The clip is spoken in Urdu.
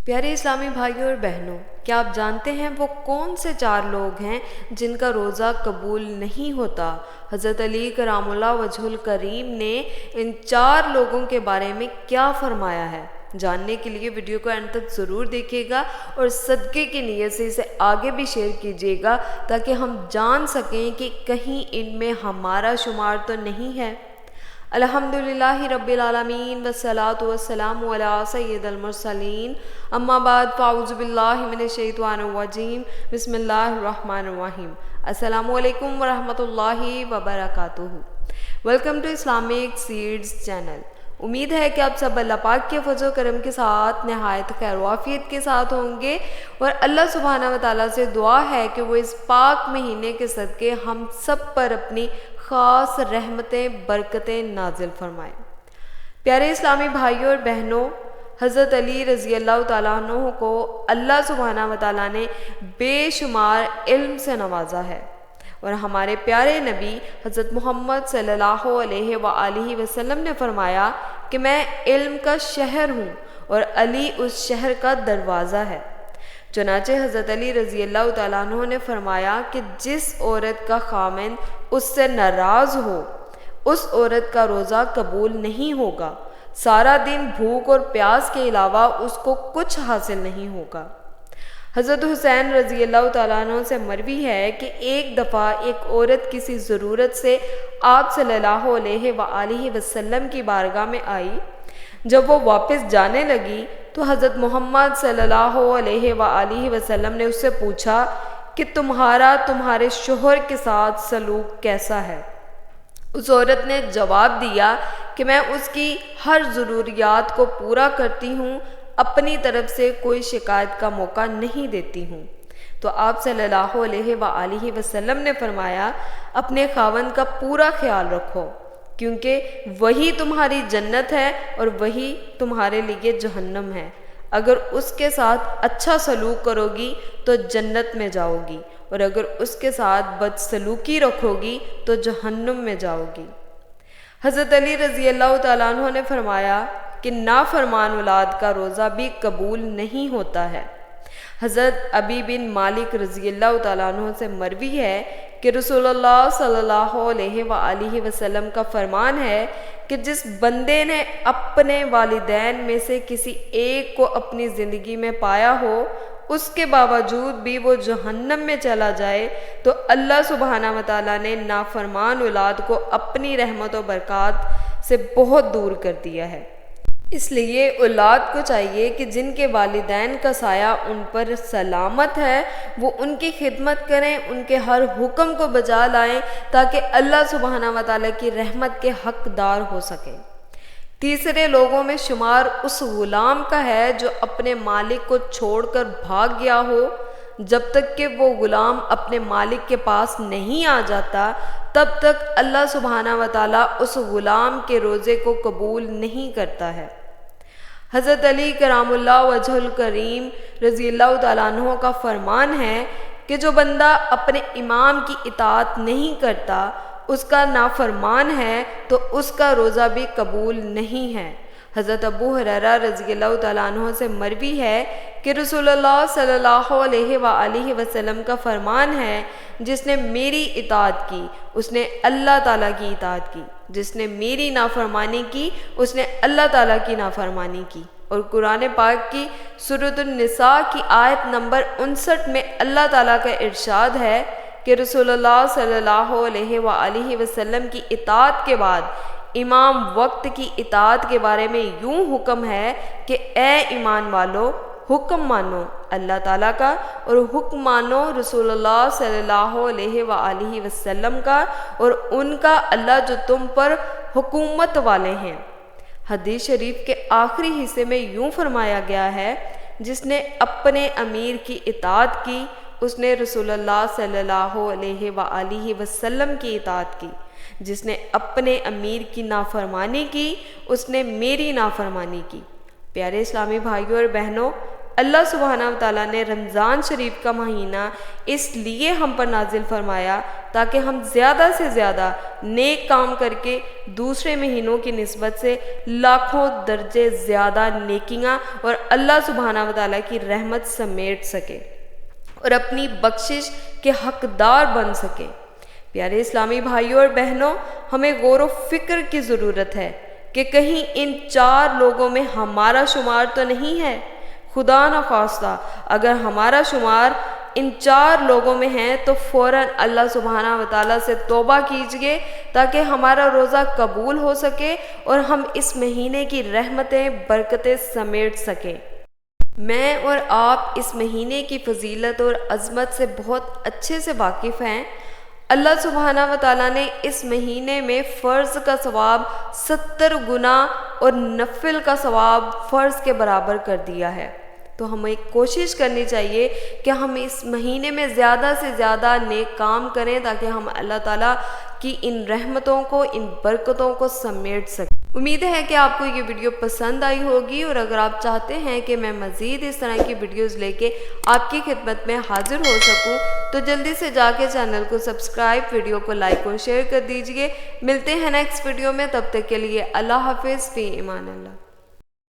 پیارے اسلامی بھائیوں اور بہنوں، کیا آپ جانتے ہیں وہ کون سے 4 لوگ ہیں جن کا روزہ قبول نہیں ہوتا؟ حضرت علی کرام اللہ وجہ الکریم نے ان 4 لوگوں کے بارے میں کیا فرمایا ہے؟ جاننے کے لیے ویڈیو کو اینڈ تک ضرور دیکھیے گا اور صدقے کی نیت سے اسے آگے بھی شیئر کیجیے گا تاکہ ہم جان سکیں کہ کہیں ان میں ہمارا شمار تو نہیں ہے۔ الحمدللہ رب العالمین والصلاة والسلام علی سید المرسلین، اما بعد فاعوذ باللہ من الشیطان الرجیم، بسم اللہ الرحمن الرحیم۔ السلام علیکم ورحمۃ اللہ وبرکاتہ۔ Welcome to Islamic seeds channel. امید ہے کہ آپ سب اللہ پاک کے فضل و کرم کے ساتھ نہایت خیر و عافیت کے ساتھ ہوں گے، اور اللہ سبحانہ و تعالیٰ سے دعا ہے کہ وہ اس پاک مہینے کے صدقے ہم سب پر اپنی خاص رحمتیں برکتیں نازل فرمائیں۔ پیارے اسلامی بھائیوں اور بہنوں، حضرت علی رضی اللہ تعالیٰ عنہ کو اللہ سبحانہ و تعالیٰ نے بے شمار علم سے نوازا ہے، اور ہمارے پیارے نبی حضرت محمد صلی اللہ علیہ وآلہ وسلم نے فرمایا کہ میں علم کا شہر ہوں اور علی اس شہر کا دروازہ ہے۔ چنانچہ حضرت علی رضی اللہ تعالیٰ عنہ نے فرمایا کہ جس عورت کا خاوند اس سے ناراض ہو، اس عورت کا روزہ قبول نہیں ہوگا، سارا دن بھوک اور پیاس کے علاوہ اس کو کچھ حاصل نہیں ہوگا۔ حضرت حسین رضی اللہ تعالیٰ عنہ سے مروی ہے کہ ایک دفعہ ایک عورت کسی ضرورت سے آپ صلی اللہ علیہ وآلہ وسلم کی بارگاہ میں آئی۔ جب وہ واپس جانے لگی تو حضرت محمد صلی اللہ علیہ وآلہ وسلم نے اس سے پوچھا کہ تمہارے شوہر کے ساتھ سلوک کیسا ہے؟ اس عورت نے جواب دیا کہ میں اس کی ہر ضروریات کو پورا کرتی ہوں، اپنی طرف سے کوئی شکایت کا موقع نہیں دیتی ہوں۔ تو آپ صلی اللہ علیہ وآلہ وسلم نے فرمایا، اپنے خاوند کا پورا خیال رکھو، کیونکہ وہی تمہاری جنت ہے اور وہی تمہارے لیے جہنم ہے۔ اگر اس کے ساتھ اچھا سلوک کرو گی تو جنت میں جاؤ گی، اور اگر اس کے ساتھ بد سلوکی رکھو گی تو جہنم میں جاؤ گی۔ حضرت علی رضی اللہ تعالیٰ عنہ نے فرمایا کہ نافرمان اولاد کا روزہ بھی قبول نہیں ہوتا ہے۔ حضرت ابی بن مالک رضی اللہ تعالیٰ عنہ سے مروی ہے کہ رسول اللہ صلی اللہ علیہ وآلہ وسلم کا فرمان ہے کہ جس بندے نے اپنے والدین میں سے کسی ایک کو اپنی زندگی میں پایا ہو، اس کے باوجود بھی وہ جہنم میں چلا جائے، تو اللہ سبحانہ و تعالیٰ نے نافرمان اولاد کو اپنی رحمت و برکات سے بہت دور کر دیا ہے۔ اس لیے اولاد کو چاہیے کہ جن کے والدین کا سایہ ان پر سلامت ہے وہ ان کی خدمت کریں، ان کے ہر حکم کو بجا لائیں تاکہ اللہ سبحانہ و تعالیٰ کی رحمت کے حقدار ہو سکیں۔ تیسرے لوگوں میں شمار اس غلام کا ہے جو اپنے مالک کو چھوڑ کر بھاگ گیا ہو۔ جب تک کہ وہ غلام اپنے مالک کے پاس نہیں آ جاتا، تب تک اللہ سبحانہ و تعالیٰ اس غلام کے روزے کو قبول نہیں کرتا ہے۔ حضرت علی کرام اللہ وجہ الکریم رضی اللہ تعالیٰ عنہ کا فرمان ہے کہ جو بندہ اپنے امام کی اطاعت نہیں کرتا، اس کا نافرمان ہے، تو اس کا روزہ بھی قبول نہیں ہے۔ حضرت ابو ہریرہ رضی اللہ تعالیٰ عنہ سے مروی ہے کہ رسول اللہ صلی اللہ علیہ وآلہ وسلم کا فرمان ہے، جس نے میری اطاعت کی اس نے اللہ تعالیٰ کی اطاعت کی، جس نے میری نافرمانی کی اس نے اللہ تعالیٰ کی نافرمانی کی۔ اور قرآن پاک کی سورۃ النساء کی آیت نمبر 59 میں اللہ تعالیٰ کا ارشاد ہے کہ رسول اللہ صلی اللہ علیہ وآلہ وسلم کی اطاعت کے بعد امام وقت کی اطاعت کے بارے میں یوں حکم ہے کہ اے ایمان والو، حکم مانو اللہ تعالیٰ کا اور حکم مانو رسول اللہ صلی اللہ علیہ وآلہ وسلم کا اور ان کا اللہ جو تم پر حکومت والے ہیں۔ حدیث شریف کے آخری حصے میں یوں فرمایا گیا ہے، جس نے اپنے امیر کی اطاعت کی اس نے رسول اللہ صلی اللہ علیہ وآلہ وسلم کی اطاعت کی، جس نے اپنے امیر کی نافرمانی کی اس نے میری نافرمانی کی۔ پیارے اسلامی بھائیوں اور بہنوں، اللہ سبحانہ و تعالیٰ نے رمضان شریف کا مہینہ اس لیے ہم پر نازل فرمایا تاکہ ہم زیادہ سے زیادہ نیک کام کر کے دوسرے مہینوں کی نسبت سے لاکھوں درجے زیادہ نیکیاں اور اللہ سبحانہ و تعالیٰ کی رحمت سمیٹ سکیں اور اپنی بخشش کے حقدار بن سکیں۔ پیارے اسلامی بھائیوں اور بہنوں، ہمیں غور و فکر کی ضرورت ہے کہ کہیں ان 4 لوگوں میں ہمارا شمار تو نہیں ہے۔ خدا نخواستہ اگر ہمارا شمار ان 4 لوگوں میں ہے تو فوراً اللہ سبحانہ و تعالیٰ سے توبہ کیجئے تاکہ ہمارا روزہ قبول ہو سکے اور ہم اس مہینے کی رحمتیں برکتیں سمیٹ سکیں۔ میں اور آپ اس مہینے کی فضیلت اور عظمت سے بہت اچھے سے واقف ہیں۔ اللہ سبحانہ و تعالیٰ نے اس مہینے میں فرض کا ثواب 70 گنا اور نفل کا ثواب فرض کے برابر کر دیا ہے۔ تو ہمیں کوشش کرنی چاہیے کہ ہم اس مہینے میں زیادہ سے زیادہ نیک کام کریں تاکہ ہم اللہ تعالیٰ کی ان رحمتوں کو، ان برکتوں کو سمیٹ سکیں۔ امید ہے کہ آپ کو یہ ویڈیو پسند آئی ہوگی، اور اگر آپ چاہتے ہیں کہ میں مزید اس طرح کی ویڈیوز لے کے آپ کی خدمت میں حاضر ہو سکوں تو جلدی سے جا کے چینل کو سبسکرائب، ویڈیو کو لائک اور شیئر کر دیجئے۔ ملتے ہیں نیکسٹ ویڈیو میں، تب تک کے لیے اللہ حافظ، فی امان اللہ۔